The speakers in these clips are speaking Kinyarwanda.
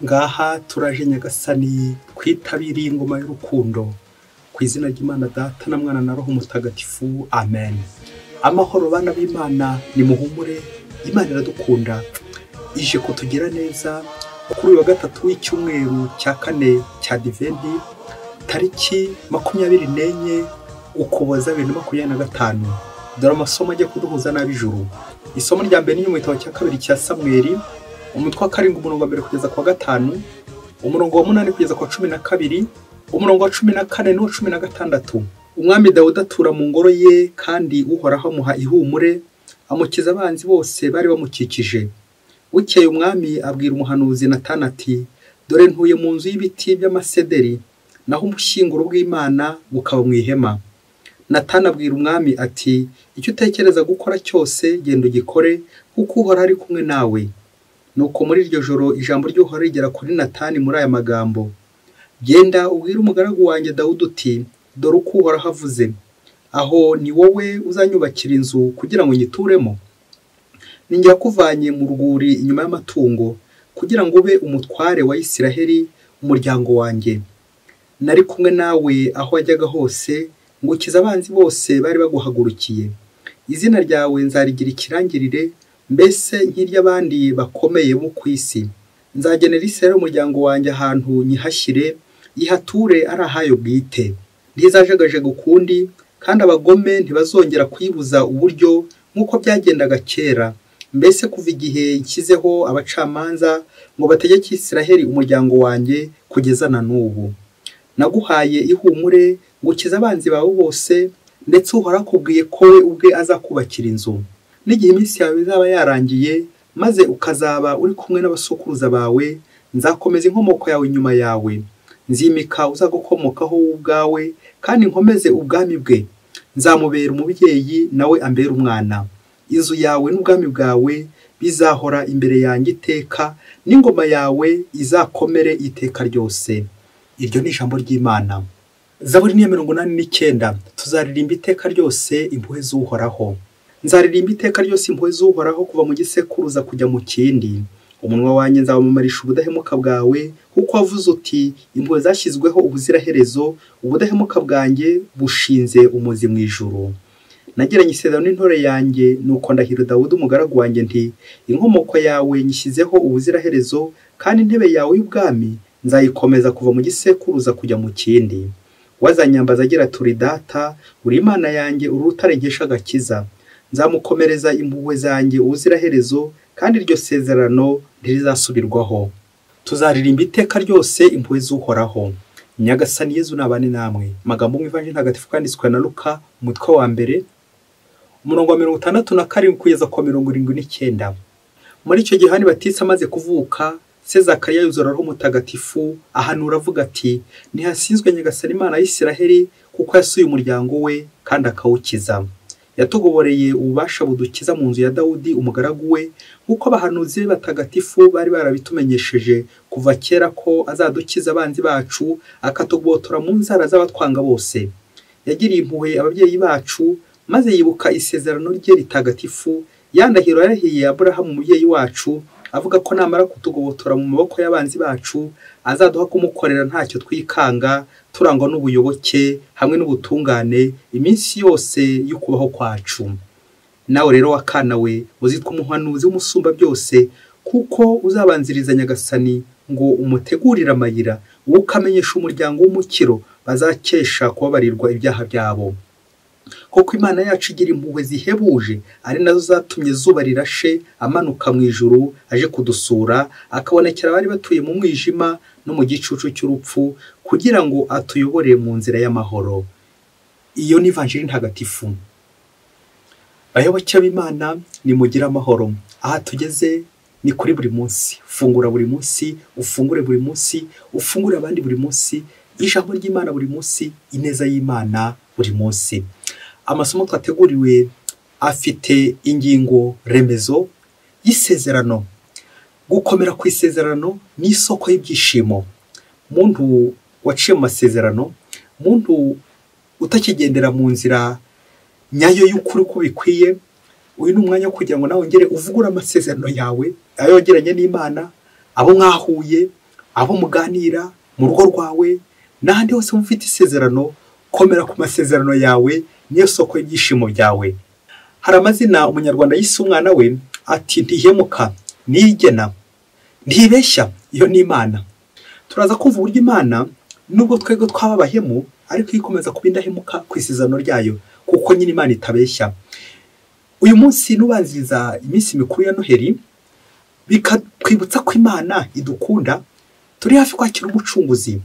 Ngaha turaje Nyagasani twitabiriye ingoma y'urukundo ku izina ry'Imana Data na Mwana na Roho Mutagatifu, amen. Amahoro bana b'Imana, ni muhumure, Imana iradukunda, ije kutugira neza kuri uyu wa gatatu w'icyumweru cya kane cya Adventi, tariki 24 Ukuboza 2025. Dore amasomo ajya kuduhuza n'ab'ijuru. Isomo rya mbere ni mu gitabo cya kabiri cya Samweli, umutwe wa 7 umurongo wa 1 kugeza kwa 5, umurongo wa 8 kugeza kwa 12, umurongo wa 14 n'uwa 16. Umwami Dawudi atura mu ngoro ye, kandi Uhoraho amuha ihumure, amukiza abanzi bose bari bamukikije. Bukeye umwami abwira umuhanuzi Natani ati, dore ntuye mu nzu y'ibiti by'amasederi, naho ubushyinguro bw'Imana bukaba mu ihema. Natani abwira umwami ati, icyo utekereza gukora cyose genda ugikore, kuko Uhoraho ari kumwe nawe. Nuko muri iryo joro ijambo ry'Uhoraho rigera kuri Natani muri aya magambo, genda ubwire umugaragu wanjye Dawudi uti, dore uko Uhoraho avuze, aho ni wowe uzanyubakira inzu kugira ngo nyituremo? Ninjye wakuvanye mu rwuri inyuma y'amatungo, kugira ngo ube umutware wa Isiraheli, umuryango wanjye. Nari kumwe nawe aho wajyaga hose, ngukiza abanzi bose bari baguhagurukiye. Izina ryawe nzarigira ikirangirire, mbese nk'iry'abandi bakomeye bo ku isi. Nzagenera Isiraheli umuryango wanjye ahantu nyihashyire, yihature ari ahayo bwite. Ntizajagajega ukundi, kandi abagome ntibazongera kuyibuza uburyo nk'uko byagendaga kera. Mbese kuva igihe nshyizeho abacamanza ngo bategeke Isiraheli umuryango wanjye kugeza na n'ubu. Naguhaye ihumure, ngukiza abanzi bawe bose, ndetse Uhoraho akubwiye ko we ubwe azakubakira inzu. N'igihe iminsi yawe izaba yarangiye, maze ukazaba uri kumwe n'abasokuruza bawe, nzakomeza inkomoko yawe inyuma yawe. Nzimika uzagukomokaho wowe ubwawe, kandi nkomeze ubwami bwe. Nzamubera umubyeyi, nawe ambera umwana. Inzu yawe n'ubwami bwawe bizahora imbere yanjye iteka, n'ingoma yawe izakomere iteka ryose. Iryo ni ijambo ry'Imana. Zaburi ni 89. Tuzaririmba iteka ryose impuhwe z'Uhoraho. Nzaririmba iteka ryose impuhwe z'Uhoraho kuva mu gisekuruza kujya mu kindi. Umunwa wanjye nzawamamarisha ubudahemuka bwawe, kuko wavuze uti, impuhwe zashyizweho ubuziraherezo, ubudahemuka bwanjye bushinze umuzi mu ijuru. Nagiranye isezerano n'intore yanjye, nuko ndahira Dawudi umugaragu wanjye nti, inkomoko yawe nyishyizeho ubuziraherezo, kandi intebe yawe y'ubwami nzayikomeza kuva mu gisekuruza kujya mu kindi. Wazanyambaza agira turi Data, uri Imana yanjye, uri urutare nkesha agakiza. Nzamukomereza impuhwe zanjye ubuziraherezo, kandi iryo sezerano ntirizasubirwaho. Tuzaririmba iteka ryose impuhwe z'Uhoraho. Nyagasani Yezu nabane namwe. Magambo mu Ivanjili ntagatifu kanditswe na Luka, umutwe wa 1, umurongo wa 67 kugeza kwa 79. Muri icyo gihe Yohani Batisa amaze kuvuka, se Zakariya yuzura Roho Mutagatifu, ahanura avuga ati, ntihasinzwe Nyagasani Imana ya Isiraheli, kuko yasuye umuryango we kandi akawukiza. Yatugoboreye ububasha budukiza mu nzu ya Dawudi umugaragu we, nk'uko abahanuzi be batagatifu bari barabitumenyesheje kuva kera ko azadukiza abanzi bacu, akatugobotora mu nzara z'abatwanga bose. Yagiriye impuhwe ababyeyi bacu, maze yibuka isezerano rye ritagatifu, yandahiro yarahiye Aburahamu umubyeyi wacu, avuga ko namara kutugobotora mu maboko y'abanzi bacu, azaduha kumukorera ntacyo twikanga, turangwa n'ubuyoboke hamwe n'ubutungane iminsi yose y'ukubaho kwacu. Nawe rero wakana we, uzitwa umuhanuzi w'umusumba byose, kuko uzabanziriza Nyagasani ngo umutegurire amayira, ukamenyesha umuryango w'umukiro bazakesha kubabarirwa ibyaha byabo. Koko Imana yacu igira impuhwe zihebuje, ari nazo zatumye zuba rirashe amanuka mu ijuru aje kudusura, akabonekera abari batuye mu mwijima no mu gicucu cy'urupfu, kugira ngo atuyobore mu nzira y'amahoro. Iyo ni Ivanjili ntagatifu. Bayoboke b'Imana, nimugire amahoro. Aha tugeze ni kuri buri munsi. Fungura buri munsi, ufungure buri munsi, ufungure abandi buri munsi, ijambo ry'Imana buri munsi, ineza y'Imana buri munsi. Amasomo twateguriwe afite ingingo remezo y'isezerano. Gukomera ku isezerano ni isoko y'ibyishimo. Muntu waciye mu masezerano, muntu utakigendera mu nzira nyayo y'ukuri uko bikwiye, uyu ni umwanya wo kugira ngo nawe ngere uvugure amasezerano yawe, ayo wagiranye n'Imana, abo mwahuye, abo muganira mu rugo rwawe n'ahandi hose mufite isezerano, komera ku masezerano yawe, niyo soko y'ibyishimo byawe. Hari amazina umunyarwanda yise umwana we ati ntihemuka, nigena, ntibeshya, iyo ni Imana. Turaza kumva uburyo Imana nubwo twebwe twaba abahemu ariko ikomeza kuba indahemuka ku isezerano ryayo, kuko nyine Imana itabeshya. Uyu munsi nubanziriza iminsi mikuru ya Noheli, bikatwibutsa ko Imana idukunda, turi hafi kwakira umucunguzi,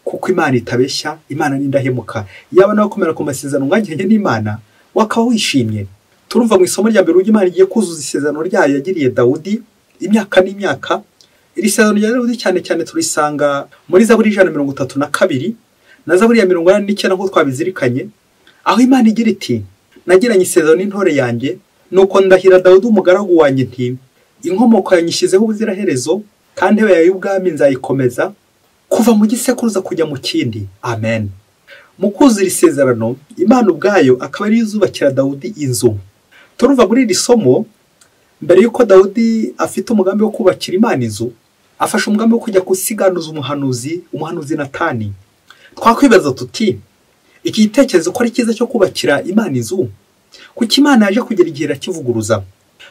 kuko Imana itabeshya, Imana ni indahemuka. Yaba nawe komera ku masezerano mwagiranye n'Imana, wakaba wishimye. Turumva mu isomo rya mbere uburyo Imana igiye kuzuza isezerano ryayo yagiriye Dawudi imyaka n'imyaka. Iri sezerano rya Dawudi cyane cyane turisanga muri Zaburi 132 na Zaburi ya 149 nk'uko twabizirikanye, aho Imana igira iti nagiranye isezerano n'intore yanjye, nuko ndahira Dawudi umugaragu wanjye nti inkomoko yanyishyizeho ubuziraherezo, kandi we y'ubwami nzayikomeza kuva mu gisekuruza kujya mu kindi. Amen. Mu kuzura isezerano, Imana ubwayo akaba ari yuzubakira Dawudi inzu. Turumva muri iri somo, mbere yuko Dawudi afite umugambi wo kubakira Imana inzu, afashe umugambi wo kujya gusiganuza umuhanuzi Natani. Twakwibaza tuti iki gitekerezo ko ari cyiza cyo kubakira Imana inzu, kuko Imana yaje kugera igihe irakivuguruza.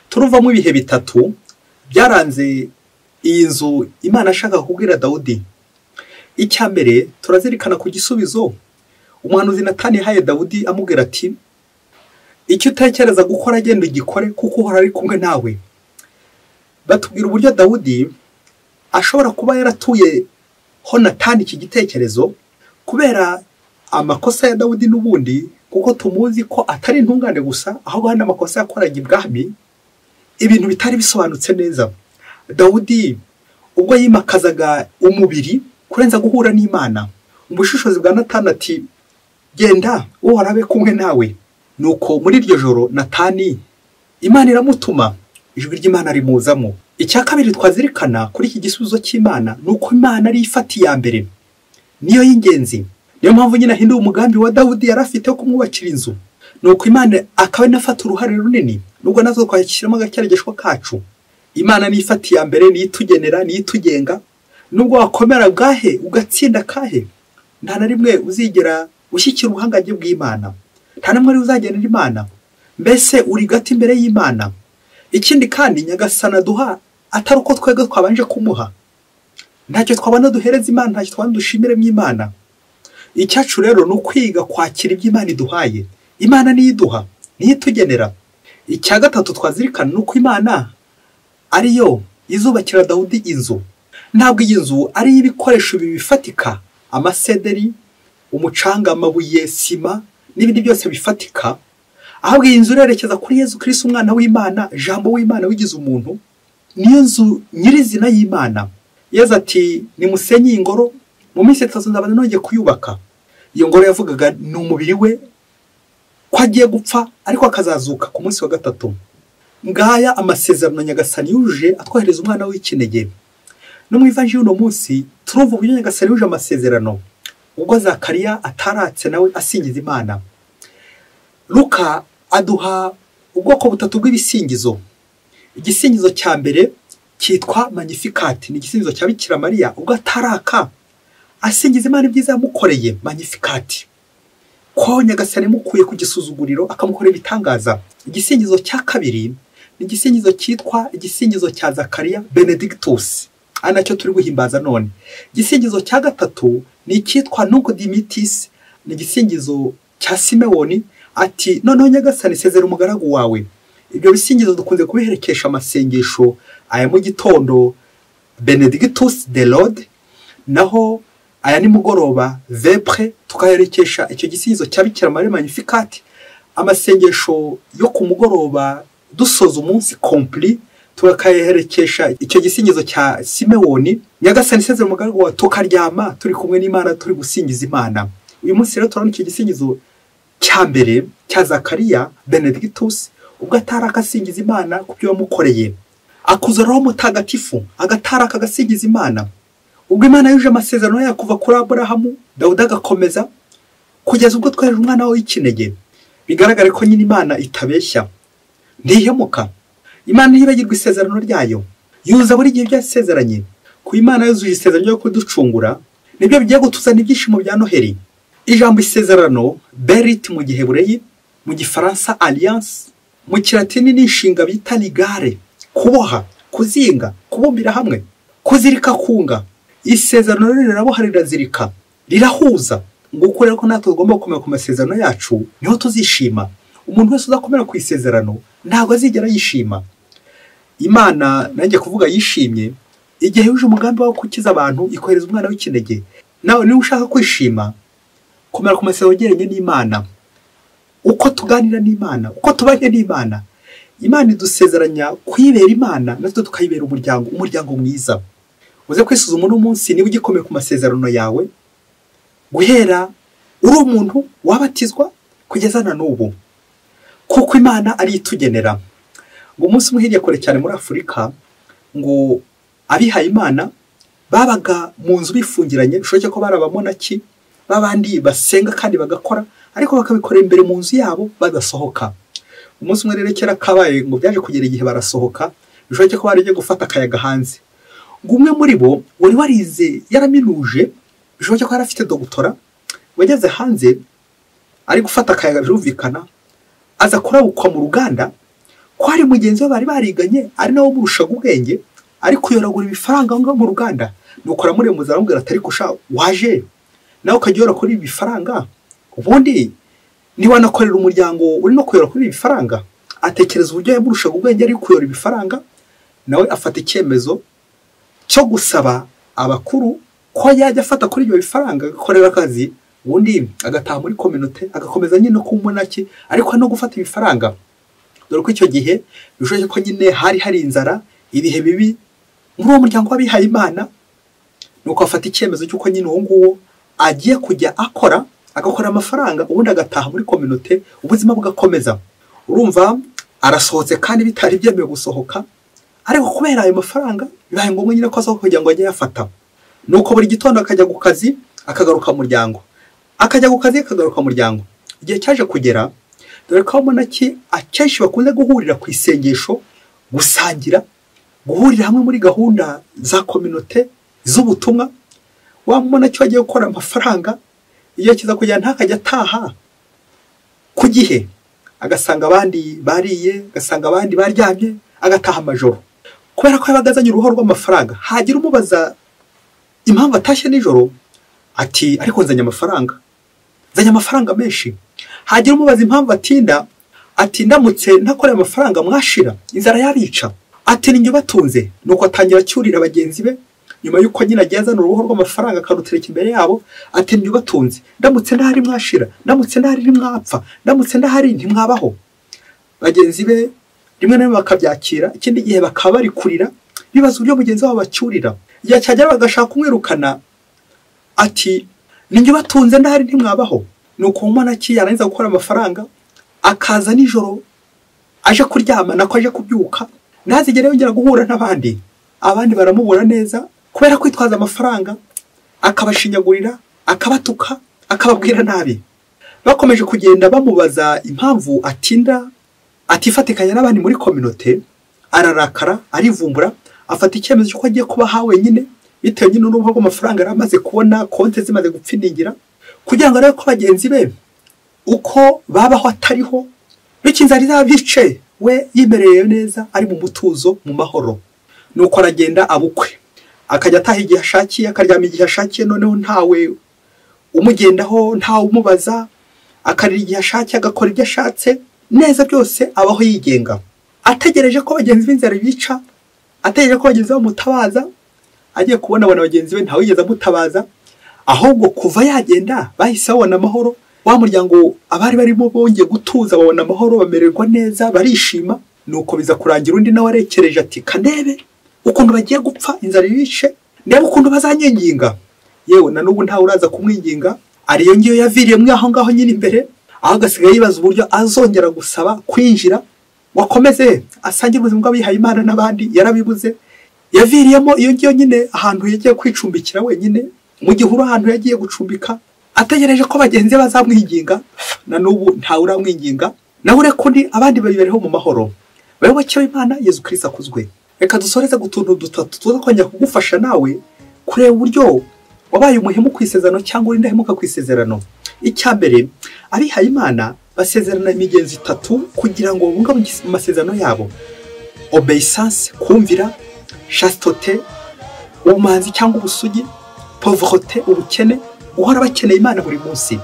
Turumvamo ibihe bitatu byaranze iyi nzu Imana ashaka kubwira Dawudi. Icya mbere turazirikana ku gisubizo umuhanuzi Natani yahaye Dawudi amubwira ati icyo utekereza gukora agenda ugikore, kuko uhora ari kumwe nawe. Batubwira uburyo Dawudi ashobora kuba yaratuye ho Natani iki gitekerezo kubera amakosa ya Dawudi n'ubundi, kuko tumuzi ko atari intungane gusa, ahubwo hari n'amakosa yakoraga ibwami, ibintu bitari bisobanutse neza. Dawudi ubwo yimakazaga umubiri kurenza guhura n'Imana, ubushishozi bwa Natani ati genda uhora abe kumwe nawe. Nuko muri iryo joro Natani Imana iramutuma, ijwi ry'Imana rimuzamo. Icya kabiri twazirikana kuri iki gisubizo cy'Imana, nuko Imana ari ifati ya mbere, niyo y'ingenzi. Niyo mpamvu nyine ahinduye umugambi wa Dawudi yari afite wo kumwubakira inzu. Nuko Imana akaba inafata uruhare runini, nubwo natwe twashyiramo agacyarageshwa kacu. Imana ni ifati ya mbere, niyo itugenera, niyo itugenga. Nubwo wakomera bwahe ugatsinda kahe, nta na rimwe uzigera ushyikira ubuhangange bw'Imana, nta namwe ari uzagenera Imana. Mbese uri gati imbere y'Imana. Ikindi kandi Nyagasana duha atari uko twebwe twabanje kumuha, ntacyo twabana duhereza Imana, ntacyo twabana dushimiremo Imana. Icyacu rero ni ukwiga kwakira ibyo Imana iduhaye. Imana niyo iduha, niyo itugenera. Icya gatatu twazirikana nuko Imana ariyo izubakira Dawudi inzu. Ntabwo iyi nzu ari ibikoresho bifatika, amasederi, umucanga, amabuye, sima n'ibindi byose bifatika, ahubwo iyi nzu irerekeza kuri Yesu Kristo umwana w'Imana, jambo w'Imana wigize umuntu. Niyo nzu nyirizina y'Imana. Yesu ati nimusenye iyi ngoro, mu minsi 3 nzabana nongeye kuyubaka. Iyo ngoro yavugaga ni umubiri we ko agiye gupfa ariko akazazuka ku munsi wa gatatu. Ngaya amasezerano Nyagasani yuje atwohereza umwana w'ikinege. No mu ivanjiri uno munsi turumva uburyo Nyagasani yuje amasezerano ubwo Zakariya ataratse nawe asingiza Imana. Luka aduha ubwoko butatu bw'ibisingizo. Igisingizo cya mbere cyitwa Magnificat, ni igisingizo cya Bikira Mariya ubwo ataraka asingiza Imana ibyiza yamukoreye. Magnificat, ko Nyagasani mukuye ku gisuzuguriro akamukorera ibitangaza. Igisingizo cya kabiri ni igisingizo cyitwa igisingizo cya Zakariya, Benedictus, anacyo turi guhimbaza none. Igisingizo cya gatatu ni icyitwa Nunc Dimittis, ni igisingizo cya Simewoni, ati noneho Nyagasani sezera umugaragu wawe. Ibyo bisingizo dukunze kubiherekesha amasengesho aya mu gitondo, Benedictus de Lord, naho aya ni mugoroba Vepre tukaherekesha icyo gisingizo cya Bikira Mariya Magnificat. Amasengesho yo ku mugoroba dusoza umunsi complet tukaherekesha icyo gisingizo cya Simewoni, Nyagasani sezera umugaragu wawe, tukaryama turi kumwe n'Imana turi gusingiza Imana. Uyu munsi rero turabona icyo gisingizo cya mbere cya Zakariya, Benedictus, ubwo ataraka asingiza Imana ku byo yamukoreye. Akuza Roho Mutagatifu agataraka agasingiza Imana. Ubwo Imana yuje amasezerano yayo kuva kuri Aburahamu, Dawudi agakomeza kugeza ubwo twaje umwana w'ikinege. Bigaragare ko nyine Imana itabeshya, ntihemuka. Imana ntibagirwa isezerano ryayo, yuza buri gihe byasezeranye. ku Imana yuzuye isezerano ryo kuducungura nibyo bigiye gutuzana ibyishimo bya Noheli. Ijambo isezerano berit mu Giheburayi, mu Gifaransa alliance, mu Kilatini ni inshinga bita ligare, kuboha, kuzinga, kubumbira hamwe, kuzirika kunga. Isezerano riraboha rirazirika, rirahuza. Nguko rero ko natwe tugomba gukomera ku masezerano yacu niho tuzishima. Umuntu wese uzakomera ku isezerano ntabwo azigera yishima. Imana nanjye kuvuga yishimye igihe yuje umugambi wo gukiza abantu ikohereza umwana w'ikinege. Nawe niba ushaka kwishima komera ku masezerano yegeranye n'Imana. Uko tuganira n'Imana, uko tubanye n'Imana, Imana idusezeranya kuyibera Imana natwe tukayibera umuryango mwiza. Uze kwisuzuma uno munsi niba ugikomeye ku masezerano yawe guhera uri umuntu wabatizwa kugeza na n'ubu, kuko Imana ari itugenera. Ngo umunsi umwe hirya kure cyane muri Afurika, ngo abihaye Imana babaga mu nzu bifungiranye, bishoboke ko bari abamonaki babandi basenga kandi bagakora, ariko bakabikorera imbere mu nzu yabo badasohoka. Umunsi umwe rero kera kabaye ngo byaje kugera igihe barasohoka, bishoboke ko bari gufata akayaga hanze. Ngo umwe muri bo wari warize yaraminuje, bishoboke ko yari afite dogtora, wageze hanze ari gufata akayaga birumvikana, aza kurabukwa mu ruganda ko hari mugenzi we bari bariganye ari nawo murushaga ubwenge, ari kuyoragura ibifaranga ngo mu ruganda. Nuko aramuremuza aramubwira ati ariko sha waje nawe ukajyora kuri ibi bifaranga, ubundi niba nakorera umuryango uri no kuyora kuri ibi bifaranga. Atekereza uburyo yamurushaga ubwenge ari kuyora ibifaranga, nawe afata icyemezo cyo gusaba abakuru ko yajya afata kuri ibyo bifaranga agakorera akazi, ubundi agataha muri community agakomeza nyine no kumunaki ariko no gufata ibifaranga. Dore ko icyo gihe bishoje ko nyine hari inzara, ibihe bibi muri uwo muryango w'abihaye Imana. Nuko afata icyemezo cy'uko nyine uwo nguwo agiye kujya akora agakora amafaranga, ubundi agataha muri community ubuzima bugakomeza. Urumva arasohotse kandi bitari byemewe gusohoka, ariko kubera ayo mafaranga bibaye ngombwa nyine ko asohoka kugira ngo ajye yafata. Nuko buri gitondo akajya ku kazi akagaruka mu muryango, akajya ku kazi akagaruka mu muryango. Igihe cyaje kugera, dore ko abamonaki akenshi bakunze guhurira ku isengesho, gusangira, guhurira hamwe muri gahunda za community z'ubutumwa. Wa monaki wagiye gukora amafaranga, iyo kiza kujya ntakajya ataha ku gihe, agasanga abandi bariye, agasanga abandi baryamye, agataha amajoro. Kubera ko yabagazanye uruho rw'amafaranga, hagira umubaza impamvu atashye nijoro, ati ariko nzanye amafaranga menshi. Hagira umubaza impamvu atinda, ati ndamutse ntakoreye amafaranga mwashira inzara yabica. Ati ninjye batunze. Nuko atangira cyurira bagenzi be nyuma yuko nyina agezana uruho rw'amafaranga akarutereka imbere yabo, ati ninjye batunze, ndamutse ndahari mwashira, ndamutse ndahari mwapfa, ndamutse ndahari ntimwabaho. Bagenzi be rimwe na rimwe bakabyakira, ikindi gihe bakaba bari kurira bibaza uburyo mugenzi wabo bacyurira. Igihe cyagera bagashaka kumwirukana, ati ninjye batunze ndahari ntimwabaho. Nuko umunaki yarangiza gukora amafaranga akaza nijoro aje kuryama nako aje kubyuka, ntazigere yongera guhura n'abandi. Abandi baramubura neza kubera kwitwaza amafaranga, akabashinyagurira, akabatuka, akababwira nabi. Bakomeje kugenda bamubaza impamvu atinda, atifatikanya n'abandi muri community, ararakara, arivumbura, afata icyemezo cy'uko agiye kuba hawe nyine, bitewe nyine n'uruho rw'amafaranga yari amaze kubona, konti zimaze gupfiningira, kugira ngo arebe ko bagenzi be uko babaho atariho, bityo inzara izabice we yimereye neza ari mu mutuzo mu mahoro. Nuko aragenda abukwe, akajya ataha igihe ashakiye, akaryama igihe ashakiye, noneho ntawe umugendaho, ntawe umubaza, akarira igihe ashakiye, agakora ibyo ashatse neza, byose abaho yigenga, ategereje ko bagenzi b'inzara bica, ategereje ko bagenzi bamutabaza. Agiye kubona bagenzi be ntawe yigeze amutabaza, ahubwo kuva yagenda bahise babona amahoro. Wa muryango abari barimo bongeye gutuza, babona amahoro, bamererwa neza, barishima. Nuko biza kurangira undi nawe arekereje ati kandebe ukuntu bagiye gupfa, inzara ibice, ndebe ukuntu bazanyenginga. Yewe na n'ubu ntawe uraza kumwinginga, ariyo ngiyo yaviriyemo aho ngaho nyine imbere, aho agasigaye yibaza uburyo azongera gusaba kwinjira wakomeze asangira ubuzima bw'abihaye Imana n'abandi. Yarabibuze, yaviriyemo iyo ngiyo nyine ahantu yagiye kwicumbikira wenyine, mu gihuru ahantu yagiye gucumbika, ategereje ko bagenzi bazamwinginga. Na n'ubu ntawe uramwinginga, nawe ureko undi abandi babibereho mu mahoro. Bayoboke b'Imana, Yezu Kristo akuzwe. reka dusoreze gutuntu dutatu tuza kongera kugufasha nawe kureba uburyo wabaye umuhemu ku isezerano cyangwa uri indahemuka ku isezerano. Icya mbere, abihaye Imana basezerana imigenzo itatu kugira ngo babungabunge amasezerano yabo: obeissance, kumvira; chasteté, ubumanzi cyangwa ubusugi; pauvreté, ubukene, guhora bakeneye Imana buri munsi.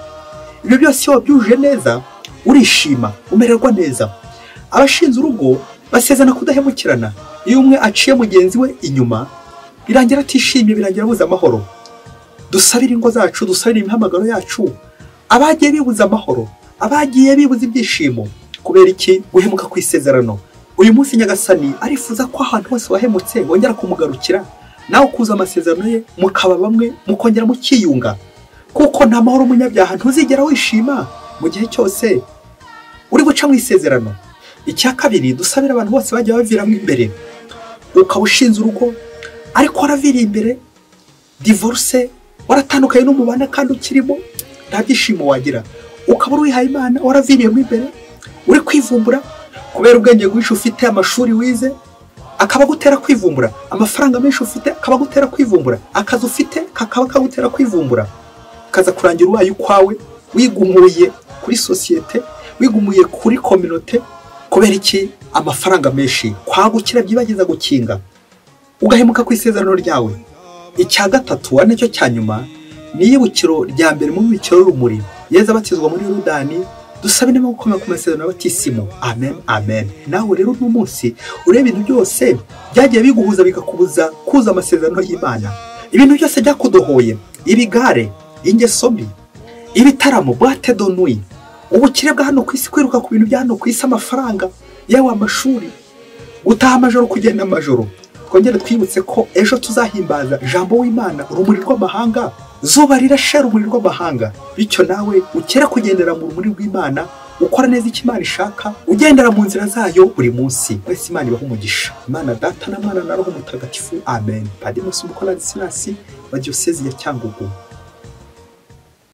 Ibyo byose iyo wabyujuje neza urishima, umererwa neza. Abashinze urugo basezerana kudahemukirana. Iyo umwe aciye mugenzi we inyuma birangira atishimye, birangira abuze amahoro. Dusabire ingo zacu, dusabire imihamagaro yacu abagiye bibuza amahoro, abagiye bibuza ibyishimo kubera iki? Guhemuka ku isezerano. Uyu munsi Nyagasani arifuza ko ahantu hose wahemutse wongera kumugarukira, nawe kuza amasezerano ye mukaba bamwe, mukongera mukiyunga, kuko nta mahoro umunyabyaha ntuzigera wishima mu gihe cyose uri guca mu isezerano. Icya kabiri, dusabira abantu bose bajya baviramo imbere. Ukaba ushinze urugo ariko waraviriye imbere, divorce, waratandukanye n'umubana kandi ukirimo nta byishimo wagira. Ukaba wihaye Imana waraviriyemo imbere, uri kwivumbura kubera ubwenge bwinshi ufite, amashuri wize akaba gutera kwivumbura, amafaranga menshi ufite akaba gutera kwivumbura, akazi ufite kakaba kagutera kwivumbura, kaza kurangira ubaye ukwawe, wigumuye kuri societe, wigumuye kuri communauté kubera iki? Amafaranga menshi, kwagukira byibagiza gukinga, ugahemuka ku isezerano ryawe. Icya gatatu ari cyo cya nyuma, ni ibukiro rya mbere mu bikiro rumuri, Yesu abatizwa muri Yorodani. Dusabine mo gukomera ku masezerano y'abatisimo. Amen, amen. Nawe rero uno munsi urebe ibintu byose byagiye biguhuza bikakubuza kuza amasezerano y'Imana, ibintu byose byakudohoye, ibigare, ingeso mbi, ibitaramo, boîte de nuit, ubukire bwa hano ku isi, kwiruka ku bintu bya hano ku isi, amafaranga yewe, amashuri, utaha amajoro, kugenda amajoro. Twongere twibutse ko ejo tuzahimbaza jambo w'Imana, urumuri rw'amahanga, zuba rirashera urumuri rw'amahanga. Bityo nawe ukere kugendera mu rumuri rw'Imana, ukora neza icyo Imana ishaka, ugendera mu nzira zayo buri munsi. Wese Imana ibaha umugisha. Imana Data na Mwana na Roho Mutagatifu. Amen. Padiri Musumbuko Ladislas wa Diocese ya Cyangugu.